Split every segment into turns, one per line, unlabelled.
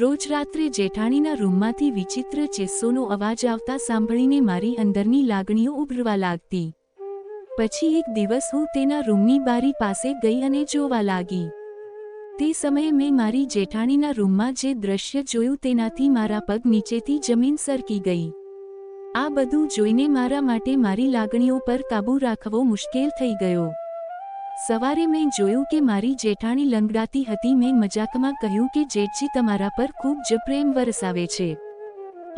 રોજ રાત્રે જેઠાણીના રૂમમાંથી વિચિત્ર ચિસ્સોનો અવાજ આવતા સાંભળીને મારી અંદરની લાગણીઓ ઉભરવા લાગતી. પછી એક દિવસ હું તેના રૂમની બારી પાસે ગઈ અને જોવા લાગી. તે સમયે મેં મારી જેઠાણીના રૂમમાં જે દ્રશ્ય જોયું તેનાથી મારા પગ નીચેથી જમીન સરકી ગઈ. આ બધું જોઈને મારા માટે મારી લાગણીઓ પર કાબૂ રાખવો મુશ્કેલ થઈ ગયો. સવારે મેં જોયું કે મારી જેઠાણી લંગડાતી હતી. મેં મજાકમાં કહ્યું કે જેઠજી તમારા પર ખૂબ જ પ્રેમ વરસાવે છે.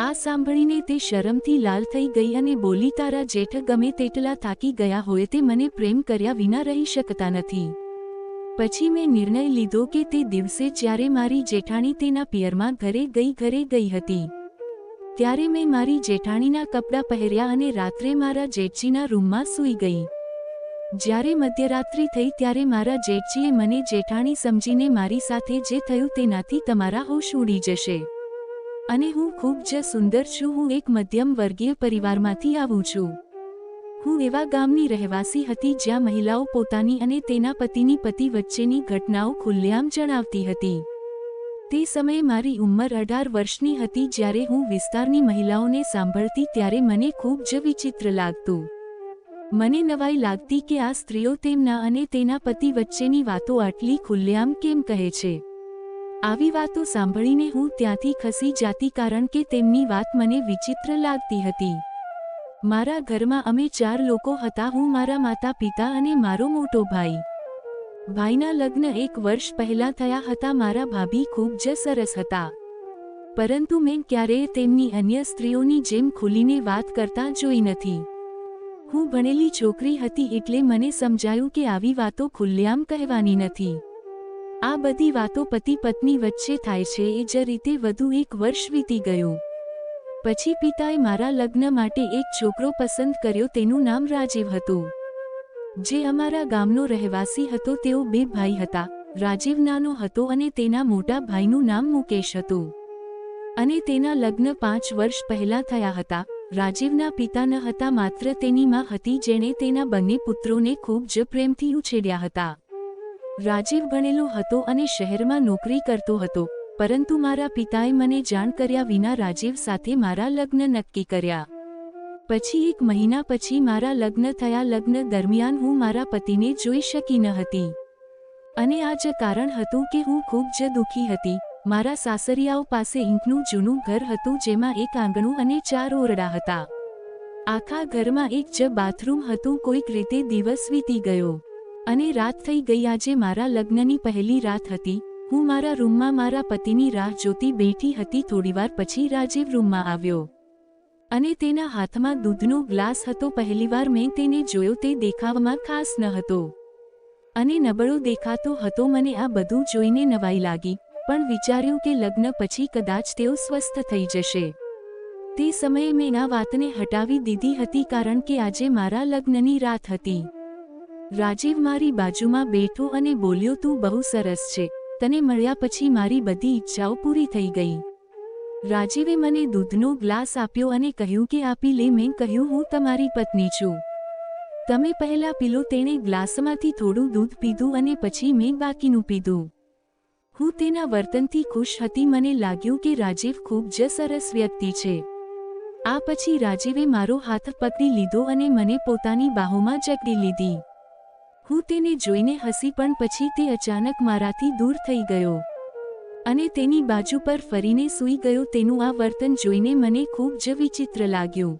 આ સાંભળીને તે શરમથી લાલ થઈ ગઈ અને બોલી, તારા જેઠ ગમે તેટલા થાકી ગયા હોય તે મને પ્રેમ કર્યા વિના રહી શકતા નથી. પછી મેં નિર્ણય લીધો કે તે દિવસે જ્યારે મારી જેઠાણી તેના પિયરમાં ઘરે ગઈ હતી ત્યારે મેં મારી જેઠાણીના કપડાં પહેર્યા અને રાત્રે મારા જેઠજીના રૂમમાં સૂઈ ગઈ. જ્યારે મધ્યરાત્રિ થઈ ત્યારે મારા જેઠજીએ મને જેઠાણી સમજીને મારી સાથે જે થયું તેનાથી તમારા હોશ ઉડી જશે અને હું ખૂબ જ સુંદર છું. હું એક મધ્યમ વર્ગીય પરિવારમાંથી આવું છું. હું એવા ગામની રહેવાસી હતી જ્યાં મહિલાઓ પોતાની અને તેના પતિ વચ્ચેની ઘટનાઓ ખુલ્લેઆમ જણાવતી હતી. તે સમયે મારી ઉંમર 18 વર્ષની હતી. જ્યારે હું વિસ્તારની મહિલાઓને સાંભળતી ત્યારે મને ખૂબ જ વિચિત્ર લાગતું. મને નવાઈ લાગતી કે આ સ્ત્રીઓ તેમના અને તેના પતિ વચ્ચેની વાતો આટલી ખુલ્લેઆમ કેમ કહે છે. આવી વાતો સાંભળીને હું ત્યાંથી ખસી જાતી કારણ કે તેમની વાત મને વિચિત્ર લાગતી હતી. મારા ઘરમાં અમે 4 લોકો હતા. હું, મારા માતા પિતા અને મારો મોટો ભાઈ. ભાઈના લગ્ન 1 વર્ષ પહેલા થયા હતા. મારા ભાભી ખૂબ જ સરસ હતા, પરંતુ મેં ક્યારેય તેમની અન્ય સ્ત્રીઓની જેમ ખુલીને વાત કરતા જોઈ નથી. હું ભણેલી છોકરી હતી એટલે મને સમજાયું કે આવી વાતો ખુલ્લેઆમ કહેવાની નથી. આ બધી વાતો પતિ પત્ની વચ્ચે થાય છે. એ જ રીતે વધુ 1 વર્ષ વીતી ગયું. પછી પિતાએ મારા લગ્ન માટે એક છોકરો પસંદ કર્યો. તેનું નામ રાજીવ હતું, જે અમારા ગામનો રહેવાસી હતો. તેઓ 2 ભાઈ હતા. રાજીવ નાનો હતો અને તેના મોટા ભાઈનું નામ મુકેશ હતું અને તેના લગ્ન 5 વર્ષ પહેલા થયા હતા. રાજીવના પિતા ન હતા, માત્ર તેની માં હતી જેણે તેના બંને પુત્રોને ખૂબ જ પ્રેમથી ઉછેર્યા હતા. રાજીવ ભણેલો હતો અને શહેરમાં નોકરી કરતો હતો, પરંતુ મારા પિતાએ મને જાણ કર્યા વિના રાજીવ સાથે મારા લગ્ન નક્કી કર્યા. પછી 1 મહિના પછી મારા લગ્ન થયા. લગ્ન દરમિયાન હું મારા પતિને જોઈ શકી ન હતી અને આ જ કારણ હતું કે હું ખૂબ જ દુઃખી હતી. મારા સાસરિયાઓ પાસે ઈંટનું જૂનું ઘર હતું જેમાં 1 આંગણું અને 4 ઓરડા હતા. આખા ઘરમાં એક જ બાથરૂમ હતું. કોઈક રીતે દિવસ વીતી ગયો અને રાત થઈ ગઈ. આજે મારા લગ્નની પહેલી રાત હતી. હું મારા રૂમમાં મારા પતિની રાહ જોતી બેઠી હતી. થોડીવાર પછી રાજીવ રૂમમાં આવ્યો અને તેના હાથમાં દૂધનો ગ્લાસ હતો. પહેલીવાર મેં તેને જોયો. તે દેખાવમાં ખાસ ન હતો અને નબળો દેખાતો હતો. મને આ બધું જોઈને નવાઈ લાગી, પણ વિચાર્યું કે લગ્ન પછી કદાચ તેઓ સ્વસ્થ થઈ જશે. તે સમયે મેં આ વાતને હટાવી દીધી હતી કારણ કે આજે મારા લગ્નની રાત હતી. રાજીવ મારી બાજુમાં બેઠો અને બોલ્યો, તું બહુ સરસ છે. તને મળ્યા પછી મારી બધી ઈચ્છાઓ પૂરી થઈ ગઈ. રાજીવે મને દૂધનો ગ્લાસ આપ્યો અને કહ્યું કે આપી લે. મેં કહ્યું, હું તમારી પત્ની છું, તમે પહેલા પીલો. તેણે ગ્લાસમાંથી થોડું દૂધ પીધું અને પછી મેં બાકીનું પીધું. હું તેના વર્તનથી ખુશ હતી. મને લાગ્યું કે રાજીવ ખૂબ જ સરસ વ્યક્તિ છે. આ પછી રાજીવે મારો હાથ પકડી લીધો અને મને પોતાની બાહોમાં જકડી લીધી. હું તેને જોઈને હસી, પણ પછી તે અચાનક મારાથી દૂર થઈ ગયો અને તેની બાજુ પર ફરીને સૂઈ ગયો. તેનું આ વર્તન જોઈને મને ખૂબ જ વિચિત્ર લાગ્યું.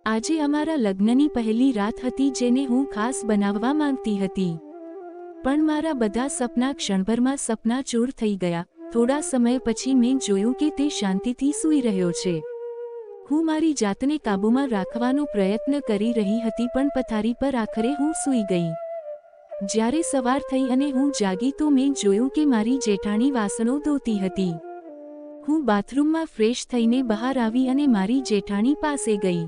આજે અમારા લગ્નની પહેલી રાત હતી જેને હું ખાસ બનાવવા માંગતી હતી, પણ મારા બધા સપના ક્ષણભરમાં સપનાચૂર થઈ ગયા. થોડા સમય પછી મેં જોયું કે તે શાંતિથી સૂઈ રહ્યો છે. હું મારી જાતને કાબૂમાં રાખવાનો પ્રયત્ન કરી રહી હતી, પણ પથારી પર આખરે હું સૂઈ ગઈ. જ્યારે સવાર થઈ અને હું જાગી તો મેં જોયું કે મારી જેઠાણી વાસણો ધોતી હતી. હું બાથરૂમમાં ફ્રેશ થઈને બહાર આવી અને મારી જેઠાણી પાસે ગઈ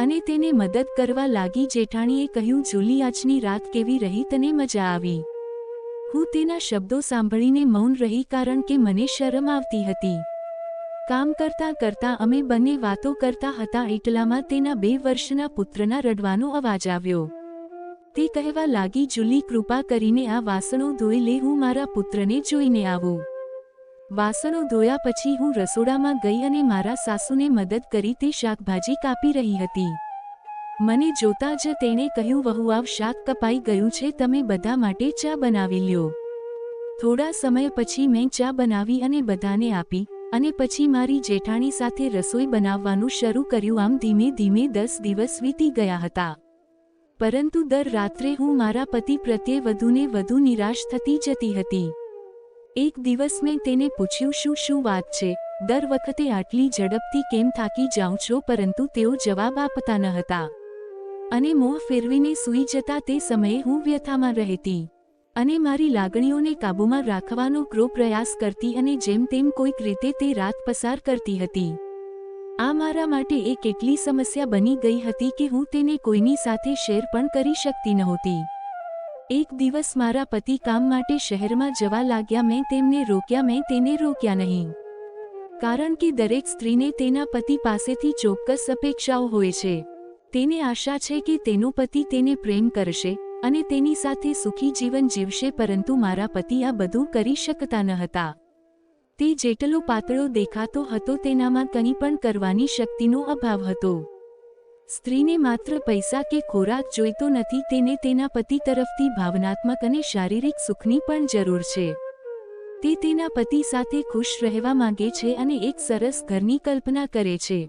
અને તેને મદદ કરવા લાગી. જેઠાણીએ કહ્યું, જુલી, આજની રાત કેવી રહી? તને મજા આવી? હું તેના શબ્દો સાંભળીને મૌન રહી કારણ કે મને શરમ આવતી હતી. કામ કરતાં કરતાં અમે બંને વાતો કરતા હતા. એટલામાં તેના 2 વર્ષના પુત્રના રડવાનો અવાજ આવ્યો. તે કહેવા લાગી, જુલી, કૃપા કરીને આ વાસણો ધોઈ લે. હું મારા પુત્રને જોઈને આવું. વાસણો ધોયા પછી હું રસોડામાં ગઈ અને મારા સાસુને મદદ કરી તે શાકભાજી કાપી રહી હતી. મને જોતા જ તેણે કહ્યું, વહુ આવ શાક કપાઈ ગયું છે, તમે બધા માટે ચા બનાવી લ્યો. થોડા સમય પછી મેં ચા બનાવી અને બધાને આપી અને પછી મારી જેઠાણી સાથે રસોઈ બનાવવાનું શરૂ કર્યું. આમ ધીમે ધીમે 10 દિવસ વીતી ગયા હતા. પરંતુ દર રાત્રે હું મારા પતિ પ્રત્યે વધુને વધુ નિરાશ થતી જતી હતી. એક દિવસ મેં તેને પૂછ્યું, શું વાત છે? દર વખતે આટલી ઝડપથી કેમ થાકી જાઉં છો? પરંતુ તેઓ જવાબ આપતા ન હતા અને મોં ફેરવીને સૂઈ જતા. તે સમયે હું વ્યથામાં રહેતી અને મારી લાગણીઓને કાબૂમાં રાખવાનો પ્રયાસ કરતી અને જેમ તેમ કોઈક રીતે તે રાત પસાર કરતી હતી. આ મારા માટે એક એટલી સમસ્યા બની ગઈ હતી કે હું તેને કોઈની સાથે શેર પણ કરી શકતી નહોતી. એક દિવસ મારા પતિ કામ માટે શહેરમાં જવા લાગ્યા. મેં તેમને રોક્યા. મેં તેને રોક્યા નહીં, કારણ કે દરેક સ્ત્રીને તેના પતિ પાસેથી ચોક્કસ અપેક્ષાઓ હોય છે. તેને આશા છે કે તેનો પતિ તેને પ્રેમ કરશે અને તેની સાથે સુખી જીવન જીવશે. પરંતુ મારા પતિ આ બધું કરી શકતા ન હતા. તે જેટલો પાતળો દેખાતો હતો તેનામાં કંઈ પણ કરવાની શક્તિનો અભાવ હતો. સ્ત્રીને માત્ર પૈસા કે ખોરાક જોઈતો નથી, તેને તેના પતિ તરફથી ભાવનાત્મક અને શારીરિક સુખની પણ જરૂર છે. તે તેના પતિ સાથે ખુશ રહેવા માંગે છે અને એક સરસ ઘરની કલ્પના કરે છે.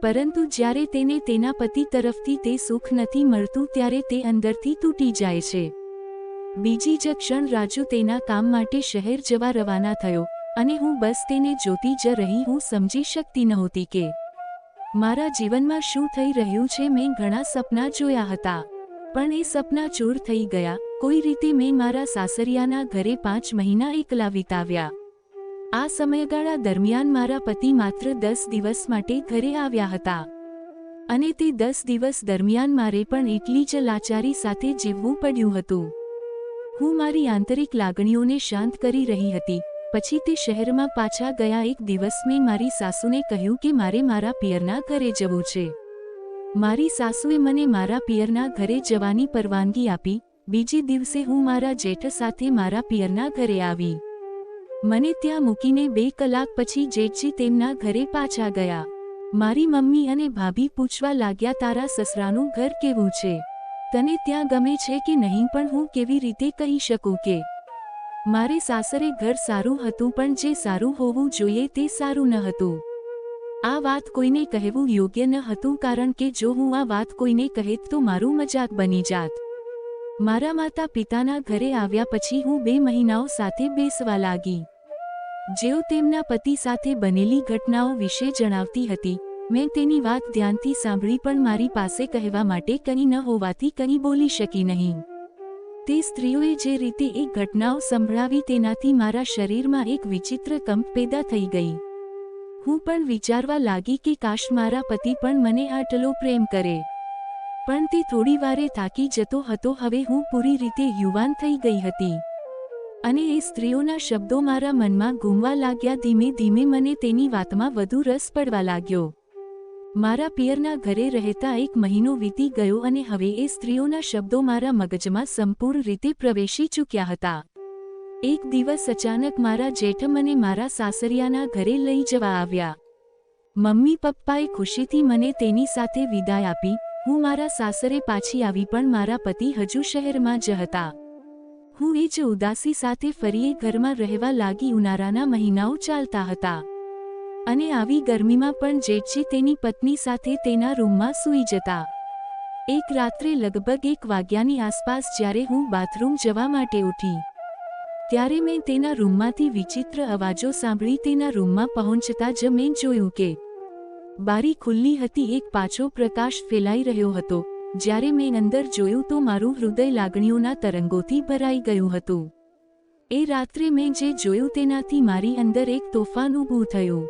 પરંતુ જ્યારે તેને તેના પતિ તરફથી તે સુખ નથી મળતું ત્યારે તે અંદરથી તૂટી જાય છે. બીજી જ ક્ષણ રાજુ તેના કામ માટે શહેર જવા રવાના થયો અને હું બસ તેને જોતી જ રહી. હું સમજી શકતી નહોતી કે મારા જીવનમાં શું થઈ રહ્યું છે. મેં ઘણા સપના જોયા હતા, પણ એ સપના ચૂર થઈ ગયા. કોઈ રીતે મેં મારા સાસરિયાના ઘરે 5 મહિના એકલા વિતાવ્યા. આ સમયગાળા દરમિયાન મારા પતિ માત્ર 10 દિવસ માટે ઘરે આવ્યા હતા અને તે 10 દિવસ દરમિયાન મારે પણ એટલી જ લાચારી સાથે જીવવું પડ્યું હતું. હું મારી આંતરિક લાગણીઓને શાંત કરી રહી હતી. પછી તે શહેરમાં પાછા ગયા. એક દિવસ મેં મારી સાસુને કહ્યું કે મારે મારા પિયરના ઘરે જવું છે. મારી સાસુએ મને મારા પિયરના ઘરે જવાની પરવાનગી આપી. બીજે દિવસે હું મારા જેઠ સાથે મારા પિયરના ઘરે આવી. મને ત્યાં મૂકીને 2 કલાક પછી જેઠજી તેમના ઘરે પાછા ગયા. મારી મમ્મી અને ભાભી પૂછવા લાગ્યા, તારા સસરાનું ઘર કેવું છે? તને ત્યાં ગમે છે કે નહીં? પણ હું કેવી રીતે કહી શકું કે મારે સાસરે ઘર સારું હતું, પણ જે સારું હોવું જોઈએ તે સારું ન હતું. આ વાત કોઈને કહેવું યોગ્ય ન હતું, કારણ કે જો હું આ વાત કોઈને કહેત તો મારું મજાક બની જાત. મારા માતા પિતાના ઘરે આવ્યા પછી હું 2 મહિનાઓ સાથે બેસવા લાગી. જેઓ તેમના પતિ સાથે બનેલી ઘટનાઓ વિશે જણાવતી હતી. મેં તેની વાત ધ્યાનથી સાંભળી, પણ મારી પાસે કહેવા માટે કંઈ ન હોવાથી કંઈ બોલી શકી નહીં. તે સ્ત્રીઓએ જે રીતે એ ઘટનાઓ સંભળાવી તેનાથી મારા શરીરમાં એક વિચિત્ર કંપ પેદા થઈ ગઈ. હું પણ વિચારવા લાગી કે કાશ મારા પતિ પણ મને આટલો પ્રેમ કરે. પણ તે થોડી વારે થાકી જતો હતો. હવે હું પૂરી રીતે યુવાન થઈ ગઈ હતી અને એ સ્ત્રીઓના શબ્દો મારા મનમાં ઘૂમવા લાગ્યા. ધીમે ધીમે મને તેની વાતમાં વધુ રસ પડવા લાગ્યો. મારા પિયરના ઘરે રહેતા 1 મહિનો વીતી ગયો અને હવે એ સ્ત્રીઓના શબ્દો મારા મગજમાં સંપૂર્ણ રીતે પ્રવેશી ચૂક્યા હતા. એક દિવસ અચાનક મારા જેઠ મને મારા સાસરિયાના ઘરે લઈ જવા આવ્યા. મમ્મી પપ્પાએ ખુશીથી મને તેની સાથે વિદાય આપી. હું મારા સાસરે પાછી આવી, પણ મારા પતિ હજુ શહેરમાં જ હતા. હું એ જ ઉદાસી સાથે ફરી એ ઘરમાં રહેવા લાગી. ઉનાળાના મહિનાઓ ચાલતા હતા અને આવી ગરમીમાં પણ જેઠજી તેની પત્ની સાથે તેના રૂમમાં સૂઈ જતા. એક રાત્રે લગભગ 1 વાગ્યાની આસપાસ જ્યારે હું બાથરૂમ જવા માટે ઉઠી ત્યારે મેં તેના રૂમમાંથી વિચિત્ર અવાજો સાંભળી. તેના રૂમમાં પહોંચતા જ મેં જોયું કે બારી ખુલ્લી હતી. એક પાછો પ્રકાશ ફેલાઈ રહ્યો હતો. જ્યારે મેં અંદર જોયું તો મારું હૃદય લાગણીઓના તરંગોથી ભરાઈ ગયું હતું. એ રાત્રે મેં જે જોયું તેનાથી મારી અંદર એક તોફાન ઊભું થયું.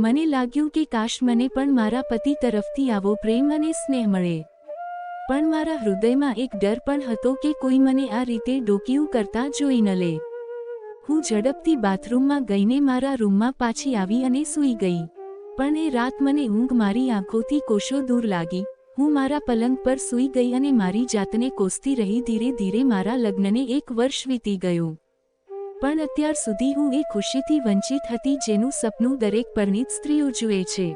મને લાગ્યું કે કાશ મને પણ મારા પતિ તરફથી આવો પ્રેમ અને સ્નેહ મળે. પણ મારા હૃદયમાં એક ડર પણ હતો કે કોઈ મને આ રીતે ડોકિયું કરતા જોઈ ન લે. હું ઝડપથી બાથરૂમમાં ગઈને મારા રૂમમાં પાછી આવી અને સૂઈ ગઈ. પણ એ રાત મને ઊંઘ મારી આંખોથી કોશો દૂર લાગી. હું મારા પલંગ પર સૂઈ ગઈ અને મારી જાતને કોસતી રહી. ધીરે ધીરે મારા લગ્નને 1 વર્ષ વીતી ગયું. પણ અત્યાર સુધી હું એ ખુશીથી વંચિત હતી જેનું સપનું દરેક પરિણીત સ્ત્રીઓ જુએ છે.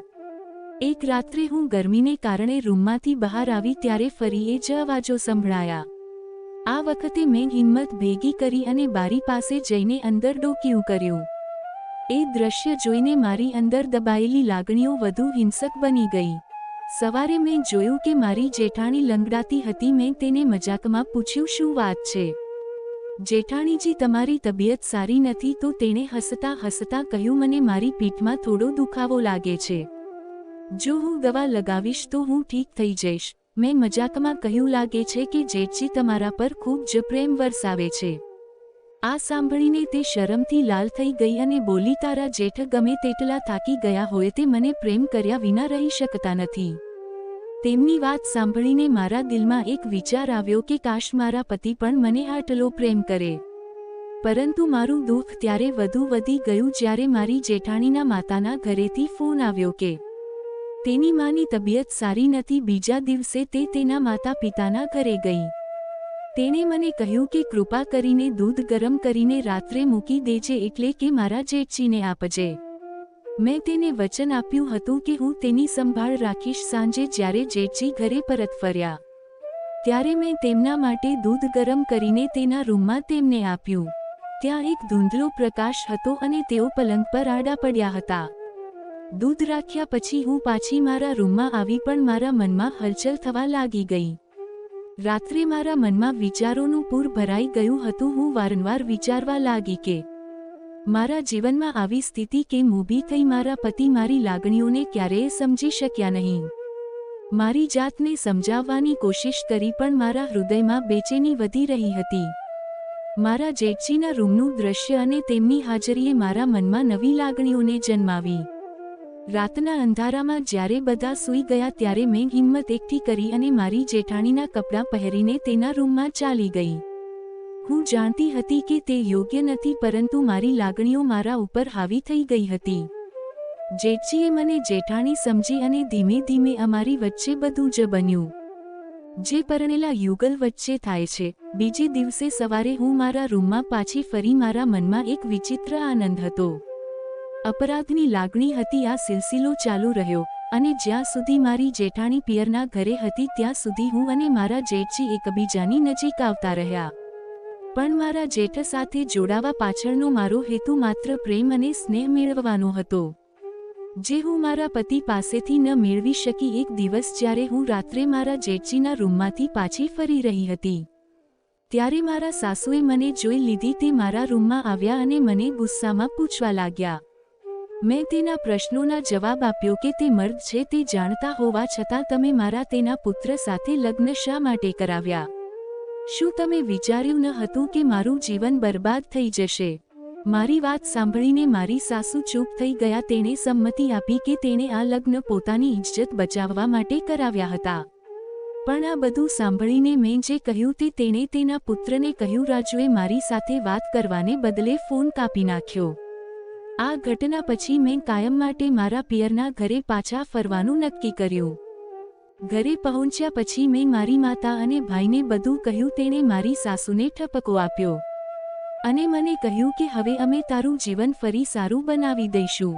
એક રાત્રે હું ગરમીને કારણે રૂમમાંથી બહાર આવી ત્યારે ફરી એ જ અવાજો સંભળાયા. આ વખતે મેં હિંમત ભેગી કરી અને બારી પાસે જઈને અંદર ડોકિયું કર્યું. એ દ્રશ્ય જોઈને મારી અંદર દબાયેલી લાગણીઓ વધુ હિંસક બની ગઈ. સવારે મેં જોયું કે મારી જેઠાણી લંગડાતી હતી. મેં તેને મજાકમાં પૂછ્યું, શું વાત છે જેઠાણીજી, તમારી તબિયત સારી નથી? તો તેણે હસતા હસતા કહ્યું, મને મારી પીઠમાં થોડો દુખાવો લાગે છે. જો હું દવા લગાવીશ તો હું ઠીક થઈ જઈશ. મેં મજાકમાં કહ્યું, લાગે છે કે જેઠજી તમારા પર ખૂબ જ પ્રેમ વરસાવે છે. આ સાંભળીને તે શરમથી લાલ થઈ ગઈ અને બોલી, તારા જેઠ ગમે તેટલા થાકી ગયા હોય તે મને પ્રેમ કર્યા વિના રહી શકતા નથી. તેમની વાત સાંભળીને મારા દિલમાં એક વિચાર આવ્યો કે કાશ મારા પતિ પણ મને આટલો પ્રેમ કરે. પરંતુ મારું દુઃખ ત્યારે વધુ વધી ગયું જ્યારે મારી જેઠાણીના માતાના ઘરેથી ફોન આવ્યો કે તેની માની તબિયત સારી નથી. બીજા દિવસે તે તેના માતા પિતાના ઘરે ગઈ. તેણે મને કહ્યું કે કૃપા કરીને દૂધ ગરમ કરીને રાત્રે મૂકી દેજે, એટલે કે મારા જેઠજીને આપજે. મેં તેને વચન આપ્યું હતું કે હું તેની સંભાળ રાખીશ. સાંજે જ્યારે જેઠજી ઘરે પરત ફર્યા ત્યારે મેં તેમના માટે દૂધ ગરમ કરીને તેના રૂમમાં તેમને આપ્યું. ત્યાં એક ધૂંધળો પ્રકાશ હતો અને તેઓ પલંગ પર આડા પડ્યા હતા. દૂધ રાખ્યા પછી હું પાછી મારા રૂમમાં આવી, પણ મારા મનમાં હલચલ થવા લાગી ગઈ. રાત્રે મારા મનમાં વિચારોનું પૂર ભરાઈ ગયું હતું. હું વારંવાર વિચારવા લાગી કે મારા જીવનમાં આવી સ્થિતિ કેમ ઊભી થઈ? મારા પતિ મારી લાગણીઓને ક્યારેય સમજી શક્યા નહીં. મારી જાતને સમજાવવાની કોશિશ કરી પણ મારા હૃદયમાં બેચેની વધી રહી હતી. મારા જેઠજીના રૂમનું દૃશ્ય અને તેમની હાજરીએ મારા મનમાં નવી લાગણીઓને જન્માવી. રાતના અંધારામાં જ્યારે બધા સૂઈ ગયા ત્યારે મેં હિંમત એકઠી કરી અને મારી જેઠાણીના કપડાં પહેરીને તેના રૂમમાં ચાલી ગઈ. હું જાણતી હતી કે તે યોગ્ય નથી, પરંતુ મારી લાગણીઓ મારા ઉપર હાવી થઈ ગઈ હતી. જેઠજીએ મને જેઠાણી સમજી અને ધીમે ધીમે અમારી વચ્ચે બધું જ બન્યું જે પરણેલા યુગલ વચ્ચે થાય છે. બીજે દિવસે સવારે હું મારા રૂમમાં પાછી ફરી. મારા મનમાં એક વિચિત્ર આનંદ હતો, અપરાધની લાગણી હતી. આ સિલસિલો ચાલુ રહ્યો અને જ્યાં સુધી મારી જેઠાણી પિયરના ઘરે હતી ત્યાં સુધી હું અને મારા જેઠજી એકબીજાની નજીક આવતા રહ્યા. પણ મારા જેઠ સાથે જોડાવા પાછળનો મારો હેતુ માત્ર પ્રેમ અને સ્નેહ મેળવવાનો હતો, જે હું મારા પતિ પાસેથી ન મેળવી શકી. એક દિવસ જ્યારે હું રાત્રે મારા જેઠજીના રૂમમાંથી પાછી ફરી રહી હતી ત્યારે મારા સાસુએ મને જોઈ લીધી. તે મારા રૂમમાં આવ્યા અને મને ગુસ્સામાં પૂછવા લાગ્યા. મેં તેના પ્રશ્નોના જવાબ આપ્યો કે તે મર્દ છે. તે જાણતા હોવા છતાં તમે મારા તેના પુત્ર સાથે લગ્ન શા માટે કરાવ્યા? શું તમે વિચાર્યું ન હતું કે મારું જીવન બરબાદ થઈ જશે? મારી વાત સાંભળીને મારી સાસુ ચૂપ થઈ ગયા. તેણે સંમતિ આપી કે તેણે આ લગ્ન પોતાની ઇજ્જત બચાવવા માટે કરાવ્યા હતા. પણ આ બધું સાંભળીને મેં જે કહ્યું તે તેણે તેના પુત્રને કહ્યું. રાજુએ મારી સાથે વાત કરવાને બદલે ફોન કાપી નાખ્યો. આ ઘટના પછી મેં કાયમ માટે મારા પિયરના ઘરે પાછા ફરવાનું નક્કી કર્યું. ઘરે પહોંચ્યા પછી મેં મારી માતા અને ભાઈને બધું કહ્યું. તેણે મારી સાસુને ઠપકો આપ્યો અને મને કહ્યું કે હવે અમે તારું જીવન ફરી સારું બનાવી દઈશું.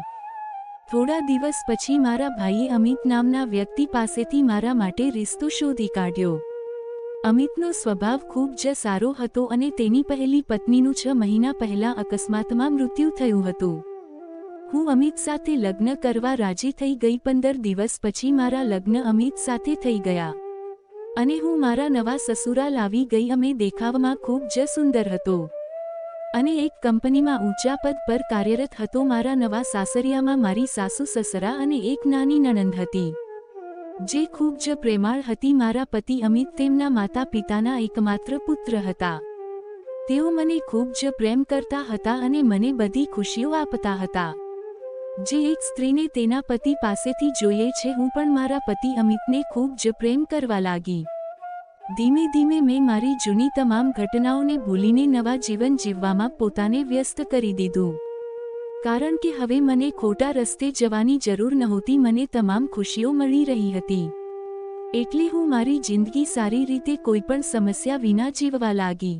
થોડા દિવસ પછી મારા ભાઈએ અમિત નામના વ્યક્તિ પાસેથી મારા માટે રિશ્તો શોધી કાઢ્યો. અમિતનો સ્વભાવ ખૂબ જ સારો હતો અને તેની પહેલી પત્નીનું 6 મહિના પહેલા અકસ્માતમાં મૃત્યુ થયું હતું. હું અમિત સાથે લગ્ન કરવા રાજી થઈ ગઈ. 15 દિવસ પછી મારા લગ્ન અમિત સાથે થઈ ગયા અને હું મારા નવા સસુરાલ આવી ગઈ. અમે દેખાવમાં ખૂબ જ સુંદર હતો અને એક કંપનીમાં ઊંચા પદ પર કાર્યરત હતો. મારા નવા સાસરિયામાં મારી સાસુ સસરા અને એક નાની નણંદ હતી જે ખૂબ જ પ્રેમાળ હતી. મારા પતિ અમિત તેમના માતા પિતાના એકમાત્ર પુત્ર હતા. તેઓ મને ખૂબ જ પ્રેમ કરતા હતા અને મને બધી ખુશીઓ આપતા હતા જે એક સ્ત્રીને તેના પતિ પાસેથી જોઈએ છે. હું પણ મારા પતિ અમિતને ખૂબ જ પ્રેમ કરવા લાગી. ધીમે ધીમે મેં મારી જૂની તમામ ઘટનાઓને ભૂલીને નવા જીવન જીવવામાં પોતાને વ્યસ્ત કરી દીધું, કારણ કે હવે મને ખોટા રસ્તે જવાની જરૂર નહોતી. મને તમામ ખુશીઓ મળી રહી હતી એટલે હું મારી જિંદગી સારી રીતે કોઈપણ સમસ્યા વિના જીવવા લાગી.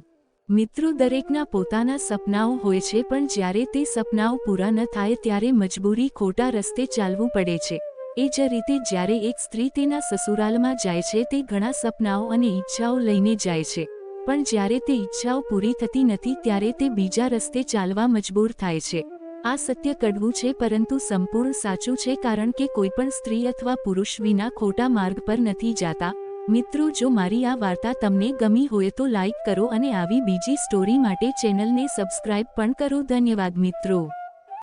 મિત્રો, દરેકના પોતાના સપનાઓ હોય છે, પણ જ્યારે તે સપનાઓ પૂરા ન થાય ત્યારે મજબૂરી ખોટા રસ્તે ચાલવું પડે છે. એ જ રીતે જ્યારે એક સ્ત્રી તેના સસુરાલમાં જાય છે તે ઘણા સપનાઓ અને ઈચ્છાઓ લઈને જાય છે, પણ જ્યારે તે ઈચ્છાઓ પૂરી થતી નથી ત્યારે તે બીજા રસ્તે ચાલવા મજબૂર થાય છે. આ સત્ય કડવું છે પરંતુ સંપૂર્ણ સાચું છે, કારણ કે કોઈપણ સ્ત્રી અથવા પુરુષ વિના ખોટા માર્ગ પર નથી જાતા. મિત્રો, જો મારી આ વાર્તા તમને ગમી હોય તો લાઈક કરો અને આવી બીજી સ્ટોરી માટે ચેનલને સબસ્ક્રાઇબ પણ કરો. ધન્યવાદ મિત્રો.